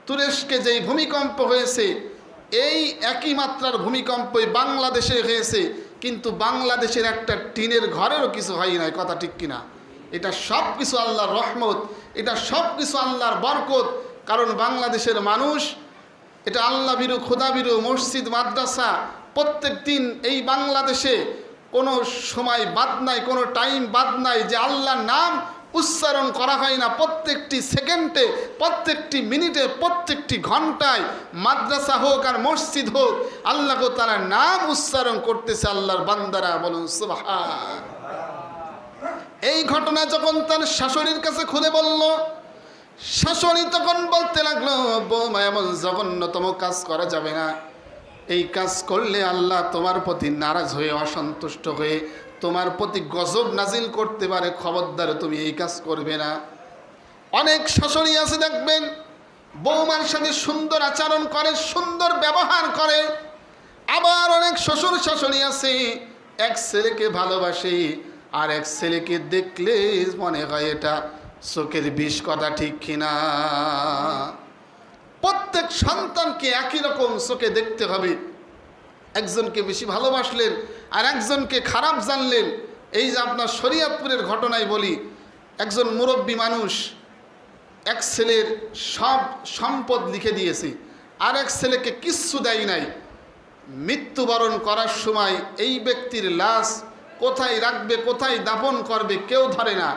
তুরস্কে যেই ভূমিকম্প হয়েছে এই একই মাত্রার ভূমিকম্পই বাংলাদেশে হয়েছে, কিন্তু বাংলাদেশের একটা টিনের ঘরেরও কিছু হয় নাই। কথা ঠিক কিনা? এটা সব কিছু আল্লাহর রহমত, এটা সব কিছু আল্লাহর বরকত। কারণ বাংলাদেশের মানুষ এটা আল্লাহ বিরু, খোদা বিরু, মসজিদ, মাদ্রাসা প্রত্যেক দিন এই বাংলাদেশে কোনো সময় বাদ নাই, কোনো টাইম বাদ নাই যে আল্লাহর নাম উচ্চারণ করা হয় না। প্রত্যেকটি সেকেন্ডে, প্রত্যেকটি মিনিটে, প্রত্যেকটি ঘন্টায় মাদ্রাসা হোক আর মসজিদ হোক আল্লাহ তাআলার নাম উচ্চারণ করতেছে আল্লাহর বান্দারা। বলুন সুবহান। এই ঘটনা যখন তার শাশুড়ির কাছে খুলে বলল, শাশুড়ি তখন বলতে লাগলো, বৌমা এমন জঘন্যতম কাজ করা যাবে না। এই কাজ করলে আল্লাহ তোমার প্রতি নারাজ হয়ে, অসন্তুষ্ট হয়ে তোমার প্রতি গজব নাজিল করতে পারে, খবরদার তুমি এই কাজ করবে না। অনেক শাশুড়ি আছে দেখবেন বৌমার সাথে সুন্দর আচরণ করে, সুন্দর ব্যবহার করে। আবার অনেক শ্বশুর শাশুড়ি আছে এক ছেলেকে ভালোবাসে আর এক ছেলেকে দেখলে মনে হয় এটা চোখের বিষ। কথা ঠিক কিনা? প্রত্যেক সন্তানকে একই রকম চোখে দেখতে হবে। একজনকে বেশি ভালোবাসলেন আর একজনকে খারাপ জানলেন। এই যে আপনার শরীয়তপুরের ঘটনায় বলি, একজন মুরব্বী মানুষ এক ছেলের সব সম্পদ লিখে দিয়েছে আর এক ছেলেকে কিচ্ছু দেয় নাই। মৃত্যুবরণ করার সময় এই ব্যক্তির লাশ কোথায় রাখবে, কোথায় দাফন করবে কেউ ধরে না।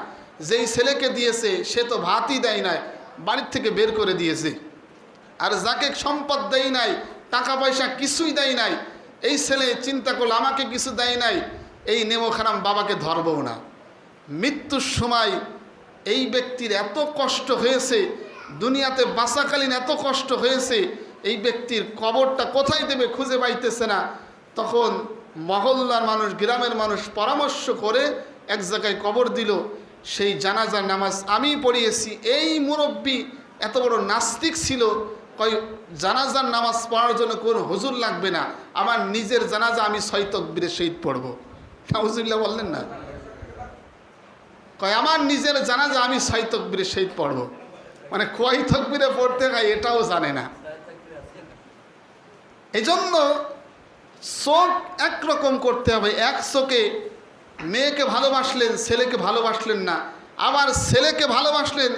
যেই ছেলেকে দিয়েছে সে তো ভাতই দেয় নাই, বাড়ির থেকে বের করে দিয়েছে। আর যাকে সম্পদ দেয় নাই, টাকা পয়সা কিছুই দেয় নাই, এই ছেলে চিন্তা করলো আমাকে কিছু দেয় নাই, এই নেমোখারাম বাবাকে ধরবও না। মৃত্যুর সময় এই ব্যক্তির এত কষ্ট হয়েছে, দুনিয়াতে বাঁচাকালীন এত কষ্ট হয়েছে, এই ব্যক্তির কবরটা কোথায় দেবে খুঁজে পাইতেছে না। তখন মহল্লার মানুষ, গ্রামের মানুষ পরামর্শ করে এক জায়গায় কবর দিল। সেই জানাজার নামাজ আমি পড়িয়েছি। এই মুরব্বী এত বড় নাস্তিক ছিল, কয় জানাজার নামাজ পড়ার জন্য কোনো হুজুর লাগবে না, আমার নিজের জানাজা আমি 6 তাকবীরে শহীদ পড়বো। নাউজুবিল্লাহ বললেন না? কয় আমার নিজের জানাজা আমি 6 তাকবীরে শহীদ পড়বো। মানে কয় তাকবীরে পড়তে হয় এটাও জানে না। এই জন্য চোখ একরকম করতে হবে। এক চোখে মেয়েকে ভালোবাসলেন, ছেলেকে ভালোবাসলেন না, আবার ছেলেকে ভালোবাসলেন,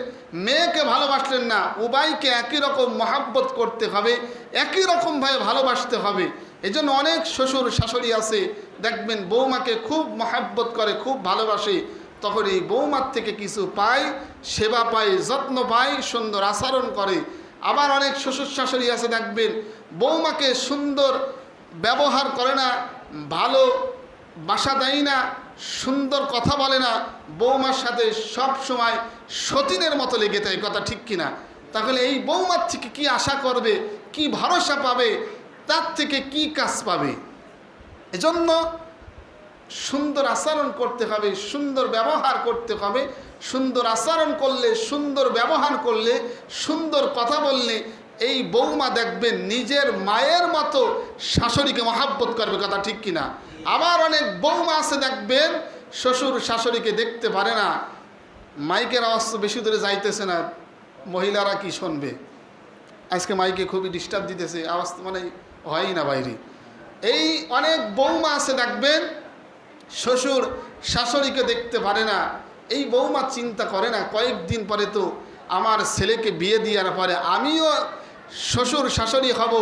মেয়েকে ভালোবাসলেন না, উভয়কে একই রকম মহাব্বত করতে হবে, একই রকমভাবে ভালোবাসতে হবে। এই জন্য অনেক শ্বশুর শাশুড়ি আছে দেখবেন বৌমাকে খুব মহাব্বত করে, খুব ভালোবাসে, তখন এই বৌমার থেকে কিছু পায়, সেবা পায়, যত্ন পায়, সুন্দর আচরণ করে। আবার অনেক শ্বশুর শাশুড়ি আছে দেখবেন বৌমাকে সুন্দর ব্যবহার করে না, ভালো বাসা দেয় না, সুন্দর কথা বলে না, বৌমার সাথে সব সময় সতীনের মতো লেগে থাকে। কথা ঠিক কিনা? তাহলে এই বৌমার থেকে কি আশা করবে, কি ভরসা পাবে, তার থেকে কি কাজ পাবে? এজন্য সুন্দর আচরণ করতে হবে, সুন্দর ব্যবহার করতে হবে। সুন্দর আচরণ করলে, সুন্দর ব্যবহার করলে, সুন্দর কথা বললে এই বৌমা দেখবেন নিজের মায়ের মতো শাশুড়িকে মহাব্বত করবে। কথা ঠিক কিনা? আবার অনেক বৌমা আছে দেখবেন শ্বশুর শাশুড়িকে দেখতে পারে না, মাইকের আওয়াজ তো বেশি দূরে যাইতেছে না, মহিলারা কি শুনবে, আজকে মাইকে খুবই ডিস্টার্ব দিতেছে, আওয়াজ মানে হয়ই না বাইরে। এই অনেক বৌমা আছে দেখবেন শ্বশুর শাশুড়িকে দেখতে পারে না। এই বৌমা চিন্তা করে না কয়েকদিন পরে তো আমার ছেলেকে বিয়ে দেওয়ার পরে আমিও শ্বশুর শাশুড়ি হব,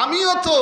আমিও তো